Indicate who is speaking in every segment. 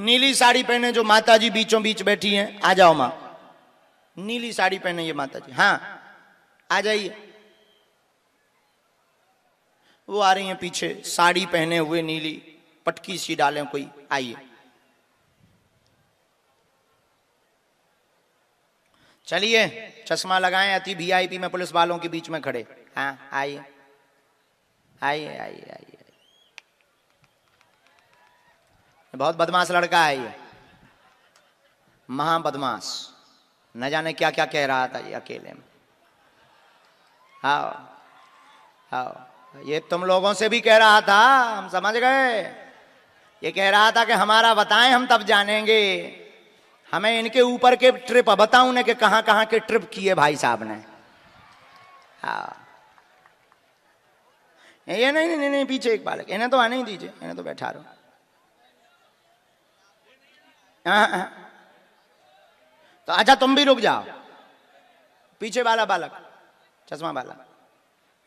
Speaker 1: नीली साड़ी पहने जो माता जी बीचों बीच बैठी हैं, आ जाओ माँ। नीली साड़ी पहने ये माता जी, हाँ आ जाइए। वो आ रही हैं पीछे, साड़ी पहने हुए नीली, पटकी सी डालें कोई, आइए। चलिए चश्मा लगाएं, अति वीआईपी में पुलिस वालों के बीच में खड़े। हाँ आइए आइए आइए आइए। बहुत बदमाश लड़का है ये, महा बदमाश, न जाने क्या क्या कह रहा था ये अकेले में। आओ आओ, ये तुम लोगों से भी कह रहा था, हम समझ गए। ये कह रहा था कि हमारा बताएं, हम तब जानेंगे। हमें इनके ऊपर के ट्रिप बताऊं ने कि कहां कहां के ट्रिप किए भाई साहब ने। हाँ ये नहीं नहीं नहीं, पीछे एक बालक, इन्हें तो आने ही दीजिए, इन्हें तो बैठा रहो। तो अच्छा तुम भी रुक जाओ, पीछे वाला बालक चश्मा वाला,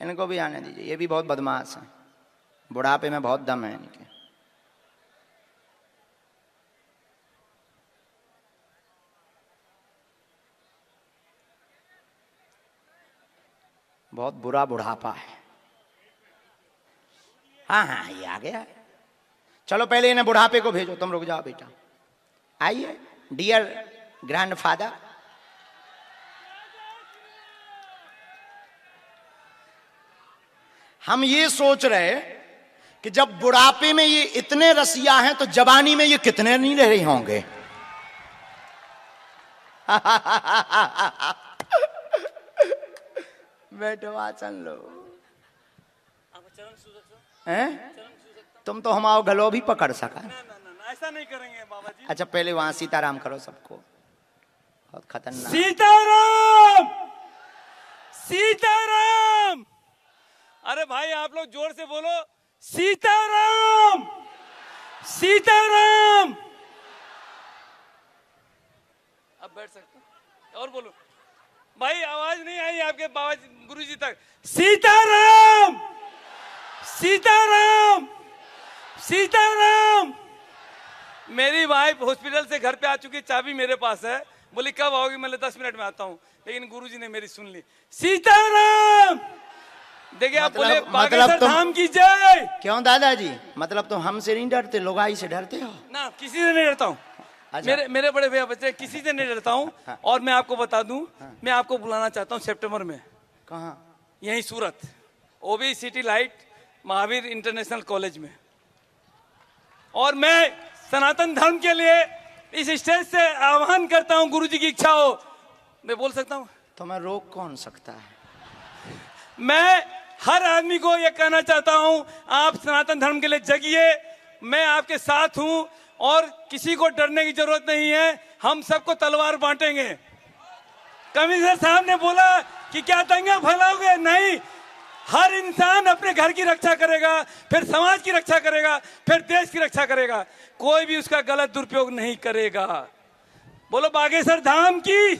Speaker 1: इनको भी आने दीजिए, ये भी बहुत बदमाश है, बुढ़ापे में बहुत दम है इनके। बहुत बुरा बुढ़ापा है। हाँ हाँ ये आ गया है। चलो पहले इन्हें बुढ़ापे को भेजो, तुम रुक जाओ बेटा। आइए डियर ग्रैंडफादर। हम ये सोच रहे कि जब बुढ़ापे में ये इतने रसिया हैं तो जवानी में ये कितने नहीं रह रहे होंगे। बैठो आसन लो। हैं? तुम तो हमारा गलो भी पकड़ सका।
Speaker 2: ऐसा नहीं करेंगे बाबा जी।
Speaker 1: अच्छा पहले वहां सीताराम करो सबको, बहुत खतरनाक।
Speaker 2: सीताराम सीताराम। अरे भाई आप लोग जोर से बोलो, सीताराम सीताराम। अब बैठ सकते हैं और बोलो भाई, आवाज नहीं आई आपके बाबा गुरुजी तक। सीताराम सीताराम सीताराम। मेरी वाइफ हॉस्पिटल से घर पे आ चुकी, चाबी मेरे पास है, बोली कब आओगी, मैं 10 मिनट में आता हूँ, लेकिन गुरुजी ने मेरी सुन ली। सीताराम। देखिए आप बोले बागेश्वर धाम की जय।
Speaker 1: क्यों दादाजी, मतलब तुम हमसे नहीं डरते, लोगाई से डरते हो?
Speaker 2: ना किसी से नहीं डरता हूँ। अच्छा। मेरे बड़े भैया बच्चे, किसी से नहीं डरता हूँ। हाँ। और मैं आपको बता दूं, हाँ। मैं आपको बुलाना चाहता हूँ सितंबर में।
Speaker 1: कहाँ?
Speaker 2: यहीं सूरत, ओबी city light Mahavir international college में। और मैं सनातन धर्म के लिए इस स्टेज से आह्वान करता हूँ, गुरुजी की इच्छा हो मैं बोल सकता हूँ।
Speaker 1: तो मैं रोक कौन सकता है?
Speaker 2: मैं हर आदमी को यह कहना चाहता हूँ, आप सनातन धर्म के लिए जगिए, मैं आपके साथ हूँ और किसी को डरने की जरूरत नहीं है। हम सबको तलवार बांटेंगे। कमिश्नर साहब ने बोला कि क्या दंगा फैलाओगे, नहीं, हर इंसान अपने घर की रक्षा करेगा, फिर समाज की रक्षा करेगा, फिर देश की रक्षा करेगा, कोई भी उसका गलत दुरुपयोग नहीं करेगा। बोलो बागेश्वर धाम की।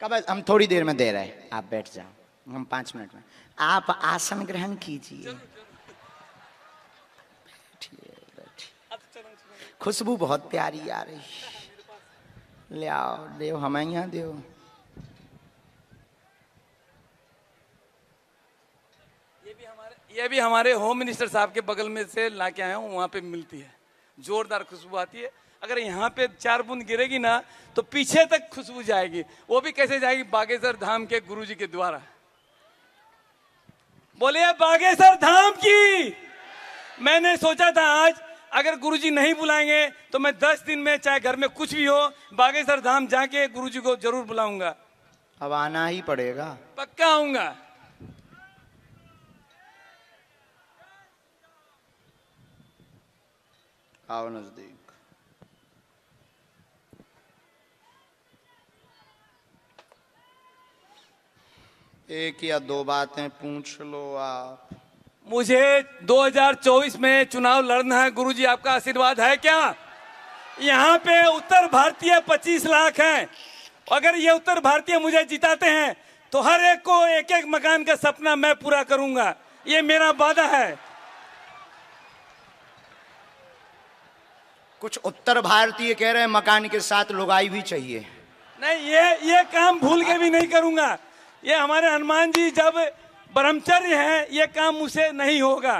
Speaker 1: कब? हम थोड़ी देर में दे रहे हैं, आप बैठ जाओ, हम 5 मिनट में। आप आसन ग्रहण कीजिए, खुशबू बहुत प्यारी आ रही, ले आओ, देव हमें यहाँ देव।
Speaker 2: ये भी हमारे होम मिनिस्टर साहब के बगल में से ला के आया हूँ, वहाँ पे मिलती है, जोरदार खुशबू आती है। अगर यहाँ पे 4 बूंद गिरेगी ना तो पीछे तक खुशबू जाएगी। वो भी कैसे जाएगी? बागेश्वर धाम के गुरुजी के द्वारा। बोलिए बागेश्वर धाम की। मैंने सोचा था आज अगर गुरुजी नहीं बुलाएंगे तो मैं 10 दिन में, चाहे घर में कुछ भी हो, बागेश्वर धाम जाके गुरुजी को जरूर बुलाऊंगा।
Speaker 1: अब आना ही पड़ेगा,
Speaker 2: पक्का आऊंगा।
Speaker 1: आओ नजदीक। एक या 2 बातें पूछ लो आप।
Speaker 2: मुझे 2024 में चुनाव लड़ना है, गुरुजी आपका आशीर्वाद है क्या? यहाँ पे उत्तर भारतीय 25 लाख हैं। अगर ये उत्तर भारतीय मुझे जिताते हैं तो हर एक को एक एक मकान का सपना मैं पूरा करूंगा, ये मेरा वादा है।
Speaker 1: कुछ उत्तर भारतीय कह रहे हैं मकान के साथ लुगाई भी चाहिए।
Speaker 2: नहीं, ये काम भूल के भी नहीं करूंगा। ये हमारे हनुमान जी जब ब्रह्मचर्य हैं, ये काम मुझसे नहीं होगा।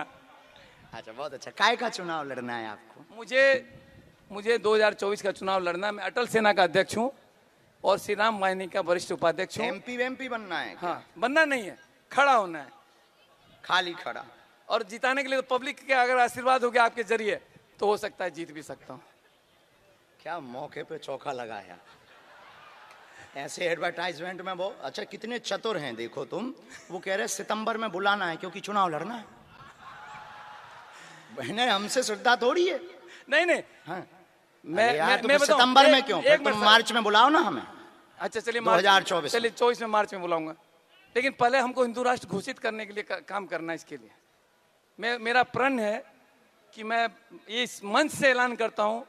Speaker 1: अच्छा, बहुत अच्छा। काय का चुनाव लड़ना है आपको?
Speaker 2: मुझे 2024 का चुनाव लड़ना है। मैं अटल सेना का अध्यक्ष हूँ और श्री राम वाहिनी का वरिष्ठ उपाध्यक्ष हूँ।
Speaker 1: एमपी बनना है?
Speaker 2: हाँ, बनना नहीं है, खड़ा होना है,
Speaker 1: खाली खड़ा।
Speaker 2: और जिताने के लिए तो पब्लिक के अगर आशीर्वाद हो गया आपके जरिए तो हो सकता है जीत भी सकता हूँ।
Speaker 1: क्या मौके पे चौका लगाया। ऐसे एडवर्टाइजमेंट में वो अच्छा, कितने चतुर हैं देखो तुम। वो कह रहे सितंबर में बुलाना है क्योंकि चुनाव लड़ना है। बहने हमसे श्रद्धा थोड़ी है।
Speaker 2: नहीं
Speaker 1: हाँ।
Speaker 2: मैं
Speaker 1: सितंबर में क्यों? तुम मार्च में बुलाओ ना हमें।
Speaker 2: अच्छा चलिए,
Speaker 1: 2024
Speaker 2: चलिए 24 में मार्च में बुलाऊंगा। लेकिन पहले हमको हिंदू राष्ट्र घोषित करने के लिए काम करना है। इसके लिए मेरा प्रण है कि मैं इस मंच से ऐलान करता हूं।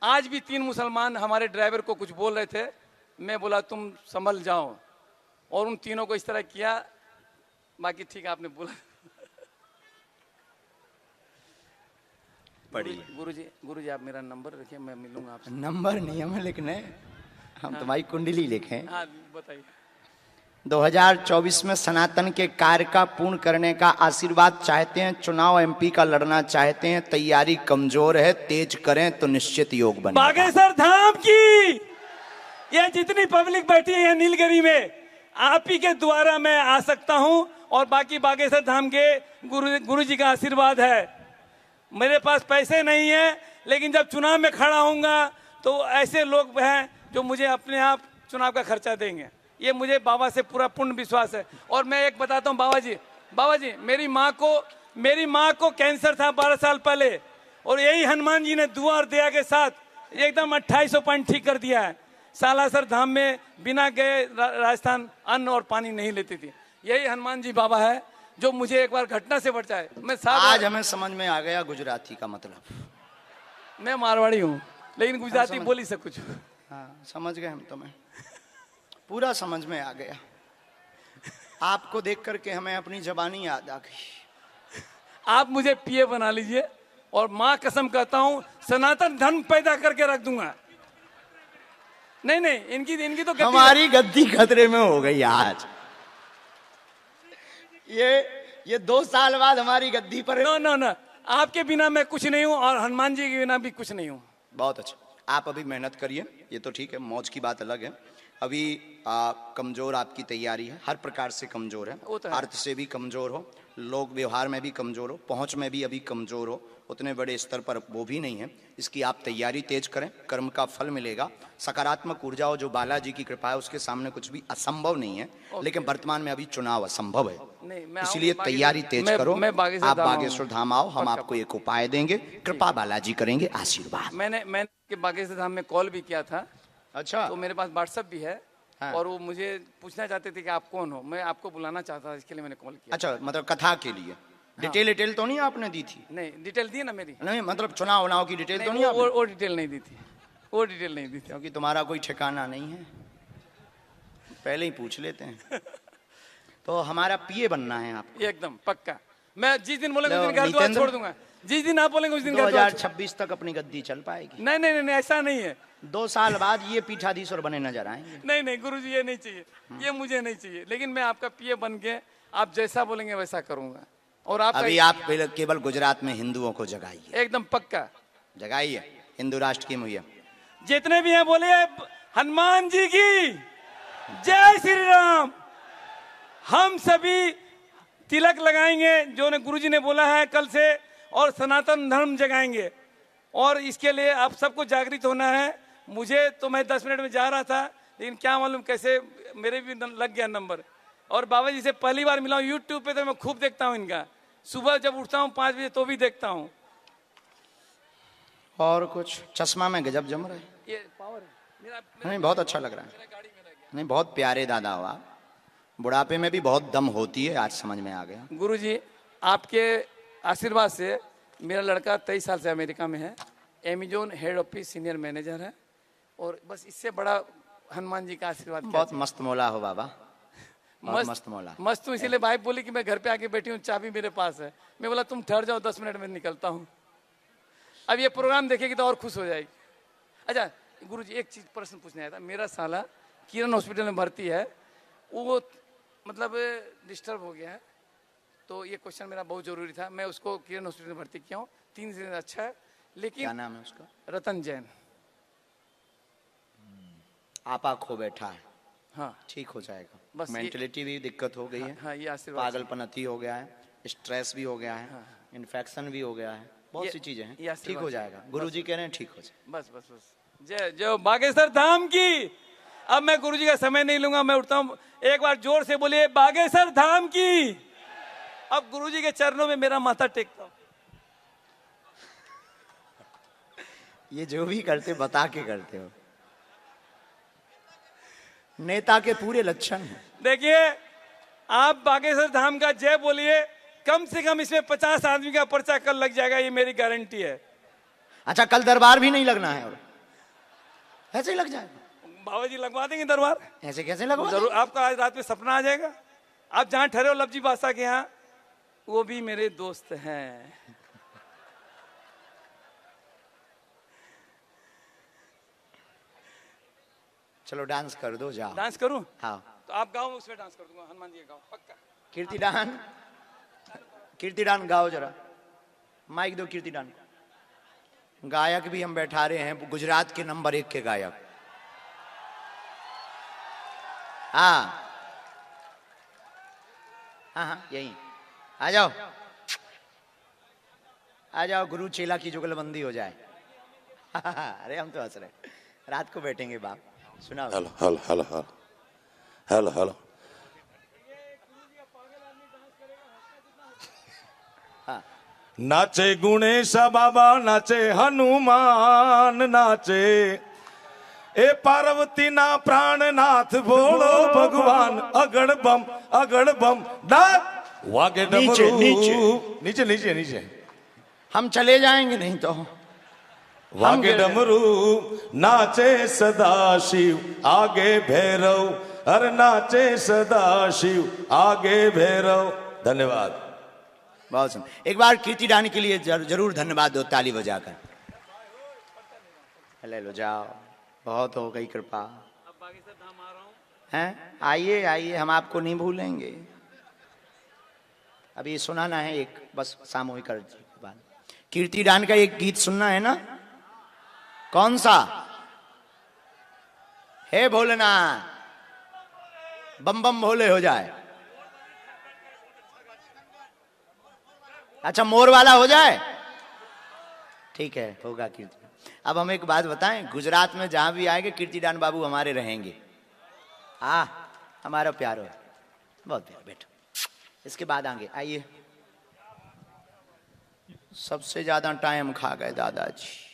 Speaker 2: आज भी 3 मुसलमान हमारे ड्राइवर को कुछ बोल रहे थे, मैं बोला तुम संभल जाओ, और उन तीनों को इस तरह किया। बाकी ठीक है, आपने बोला। गुरुजी आप मेरा नंबर रखिए, मैं मिलूंगा आपसे।
Speaker 1: नंबर नहीं हमें लिखने, हम तुम्हारी कुंडली लिखें।
Speaker 2: हाँ बताइए।
Speaker 1: 2024 में सनातन के कार्य का पूर्ण करने का आशीर्वाद चाहते हैं, चुनाव एमपी का लड़ना चाहते हैं, तैयारी कमजोर है, तेज करें तो निश्चित योग बने।
Speaker 2: बागेश्वर धाम की ये जितनी पब्लिक बैठी है नीलगिरी में, आप ही के द्वारा मैं आ सकता हूं, और बाकी बागेश्वर धाम के गुरु जी का आशीर्वाद है। मेरे पास पैसे नहीं है, लेकिन जब चुनाव में खड़ा होऊंगा तो ऐसे लोग हैं जो मुझे अपने आप चुनाव का खर्चा देंगे। ये मुझे बाबा से पूरा पूर्ण विश्वास है। और मैं एक बताता हूँ, बाबा जी मेरी माँ को कैंसर था 12 साल पहले, और यही हनुमान जी ने दुआ और दया के साथ एकदम 2800 पॉइंट ठीक कर दिया है। सालासर धाम में बिना गए राजस्थान अन्न और पानी नहीं लेती थी। यही हनुमान जी बाबा है जो मुझे एक बार घटना से बचाए।
Speaker 1: आज हमें समझ में आ गया गुजराती का मतलब।
Speaker 2: मैं मारवाड़ी हूँ, लेकिन गुजराती बोली सब कुछ।
Speaker 1: हाँ, समझ गए हम तुम्हें, पूरा समझ में आ गया। आपको देख करके हमें अपनी जबानी याद आ गई।
Speaker 2: आप मुझे पीए बना लीजिए, और माँ कसम कहता हूँ सनातन धर्म पैदा करके रख दूंगा। नहीं, इनकी तो
Speaker 1: हमारी गद्दी खतरे में हो गई आज। ये 2 साल बाद हमारी गद्दी पर।
Speaker 2: नो, आपके बिना मैं कुछ नहीं हूँ, और हनुमान जी के बिना भी कुछ नहीं हूँ।
Speaker 1: बहुत अच्छा, आप अभी मेहनत करिए, ये तो ठीक है, मौज की बात अलग है। अभी कमजोर आपकी तैयारी है, हर प्रकार से कमजोर है। अर्थ से भी कमजोर हो, लोग व्यवहार में भी कमजोर हो, पहुंच में भी अभी कमजोर हो, उतने बड़े स्तर पर वो भी नहीं है। इसकी आप तैयारी तेज करें, कर्म का फल मिलेगा। सकारात्मक ऊर्जा हो, जो बालाजी की कृपा है, उसके सामने कुछ भी असंभव नहीं है। लेकिन वर्तमान में अभी चुनाव असंभव है, इसलिए तैयारी तेज करो। आप बागेश्वर धाम आओ, हम आपको एक उपाय देंगे, कृपा बालाजी करेंगे, आशीर्वाद।
Speaker 2: मैंने बागेश्वर धाम में कॉल भी किया था। अच्छा, तो मेरे पास व्हाट्सएप भी है। हाँ। और वो मुझे पूछना चाहते थे कि आप कौन हो, मैं आपको बुलाना चाहता था, इसके लिए मैंने कॉल किया।
Speaker 1: अच्छा, मतलब कथा के लिए। हाँ। डिटेल तो नहीं आपने दी थी?
Speaker 2: नहीं, डिटेल दी ना मेरी।
Speaker 1: नहीं, मतलब चुनाव की डिटेल तो नहीं आपने?
Speaker 2: वो डिटेल नहीं दी थी, वो डिटेल नहीं दी थी।
Speaker 1: क्योंकि तुम्हारा कोई ठिकाना नहीं है, पहले ही पूछ लेते हैं। तो हमारा पीए बनना है आपको?
Speaker 2: एकदम पक्का। मैं जिस दिन बोलेंगे उस दिन घर द्वार छोड़ दूंगा। जिस दिन आप बोलेंगे उस दिन
Speaker 1: 2026 तक अपनी गद्दी चल पाएगी?
Speaker 2: नहीं, ऐसा नहीं है।
Speaker 1: 2 साल बाद ये पीठाधीश्वर बने नजर आएंगे।
Speaker 2: नहीं गुरुजी, ये नहीं चाहिए, ये मुझे नहीं चाहिए। लेकिन मैं आपका पीए बन के आप जैसा बोलेंगे वैसा करूंगा। और आप
Speaker 1: अभी आप केवल गुजरात में हिंदुओं को जगाइए।
Speaker 2: एकदम पक्का
Speaker 1: जगाइए, हिंदू राष्ट्र की मुहैया।
Speaker 2: जितने भी हैं बोले हनुमान जी की जय श्री राम। हम सभी तिलक लगाएंगे जो ने गुरुजी ने बोला है कल से, और सनातन धर्म जगाएंगे। और इसके लिए आप सबको जागृत होना है। मुझे तो मैं 10 मिनट में जा रहा था, लेकिन क्या मालूम कैसे मेरे भी लग गया नंबर। और बाबा जी से पहली बार मिला हूँ यूट्यूब पे, तो मैं खूब देखता हूँ इनका। सुबह जब उठता हूँ 5 बजे तो भी देखता हूँ।
Speaker 1: और कुछ चश्मा में गजब जम रहा है,
Speaker 2: ये पावर है मेरा।
Speaker 1: नहीं, बहुत अच्छा लग रहा है। नहीं, बहुत प्यारे दादा हो आप। बुढ़ापे में भी बहुत दम होती है, आज समझ में आ गया।
Speaker 2: गुरुजी आपके आशीर्वाद से मेरा लड़का 23 साल से अमेरिका में है, Amazon head office senior manager है। और बस इससे बड़ा हनुमान जी का आशीर्वाद।
Speaker 1: बहुत मस्त मौला हो बाबा, मस्त मौला।
Speaker 2: मस्त हूँ, इसीलिए भाई बोली कि मैं घर पे आके बैठी हूँ, चाबी मेरे पास है। मैं बोला तुम ठहर जाओ, 10 मिनट में निकलता हूँ। अब ये प्रोग्राम देखेगी तो और खुश हो जाएगी। अच्छा गुरुजी, एक चीज प्रश्न पूछने आया था। मेरा साला किरण हॉस्पिटल में भर्ती है, वो मतलब डिस्टर्ब हो गया है, तो ये क्वेश्चन मेरा बहुत जरूरी था। मैं उसको किरण हॉस्पिटल में भर्ती किया हूँ, 3 दिन अच्छा है, लेकिन
Speaker 1: क्या नाम है उसका?
Speaker 2: रतन जैन।
Speaker 1: आपा खो बैठा है,
Speaker 2: हाँ
Speaker 1: ठीक हो जाएगा।
Speaker 2: बस
Speaker 1: मेंटलिटी भी दिक्कत हो गई है,
Speaker 2: हाँ, ये आशीर्वाद।
Speaker 1: पागलपन अति हो गया है, स्ट्रेस भी हो गया है, इन्फेक्शन भी हो गया है, बहुत सी चीजें हैं, ठीक हो जाएगा। गुरुजी कह रहे हैं ठीक हो जाए।
Speaker 2: बस बस बस, जय जय बागेश्वर धाम की। अब मैं गुरुजी का समय नहीं लूंगा, मैं उठता हूँ। एक बार जोर से बोलिए बागेश्वर धाम की। अब गुरुजी के चरणों में मेरा माथा टेकता हूँ।
Speaker 1: ये जो भी करते बता के करते हो, नेता के पूरे लक्षण हैं।
Speaker 2: देखिए, आप बागेश्वर धाम का जय बोलिए, कम से कम इसमें 50 आदमी का पर्चा कल लग जाएगा, ये मेरी गारंटी है।
Speaker 1: अच्छा, कल दरबार भी नहीं लगना है और ऐसे ही लग जाएगा?
Speaker 2: बाबा जी लगवा देंगे दरबार।
Speaker 1: ऐसे कैसे लगवा?
Speaker 2: जरूर, आपका आज रात में सपना आ जाएगा। आप जहां ठहरे हो लवजी बादशाह के यहाँ, वो भी मेरे दोस्त हैं।
Speaker 1: चलो डांस कर दो, जाओ।
Speaker 2: डांस करूं?
Speaker 1: हाँ,
Speaker 2: तो आप गाओ, मैं उसमें डांस कर दूंगा। हनुमान जी का गाओ पक्का।
Speaker 1: कीर्तिदान, कीर्तिदान गाओ जरा, माइक दो कीर्तिदान को। गायक भी हम बैठा रहे हैं, गुजरात के नंबर 1 के गायक। हाँ हाँ हाँ, यही आ जाओ, आ जाओ, गुरु चेला की जुगलबंदी हो जाए। अरे हम तो हंस रहे, रात को बैठेंगे बाप, सुनाओ।
Speaker 3: Hello hello hello hello hello hello.
Speaker 1: हाँ,
Speaker 3: नाचे गुणेश बाबा, नाचे हनुमान, नाचे ए पार्वती ना प्राणनाथ, बोलो भगवान अगड़ बम नाथ वागे
Speaker 1: नीचे,
Speaker 3: डमरू।
Speaker 1: नीचे।
Speaker 3: नीचे नीचे नीचे।
Speaker 1: हम चले जाएंगे नहीं तो।
Speaker 3: वागे डमरू नाचे सदा शिव, आगे भैरव, अरे नाचे सदा शिव, आगे भैरव। धन्यवाद।
Speaker 1: बहुत सुन, एक बार कीर्तिदान के लिए जरूर धन्यवाद दो, ताली बजाकर। ले लो, जाओ, बहुत हो गई कृपा।
Speaker 2: अब बागेश्वर धाम आ रहा हूँ।
Speaker 1: हैं, आइए आइए, हम आपको नहीं भूलेंगे। अभी सुनाना है एक, बस सामूहिक अर्जी के बाद कीर्तिदान का एक गीत सुनना है ना। कौन सा? हे भोलेनाथ, बम बम भोले हो जाए। अच्छा, मोर वाला हो जाए, ठीक है, होगा कीर्तिदान। अब हम एक बात बताएं, गुजरात में जहां भी आएंगे कीर्तिदान बाबू हमारे रहेंगे। हमारा प्यारो है, बहुत प्यार। बैठो, इसके बाद आगे आइए। सबसे ज्यादा टाइम खा गए दादाजी।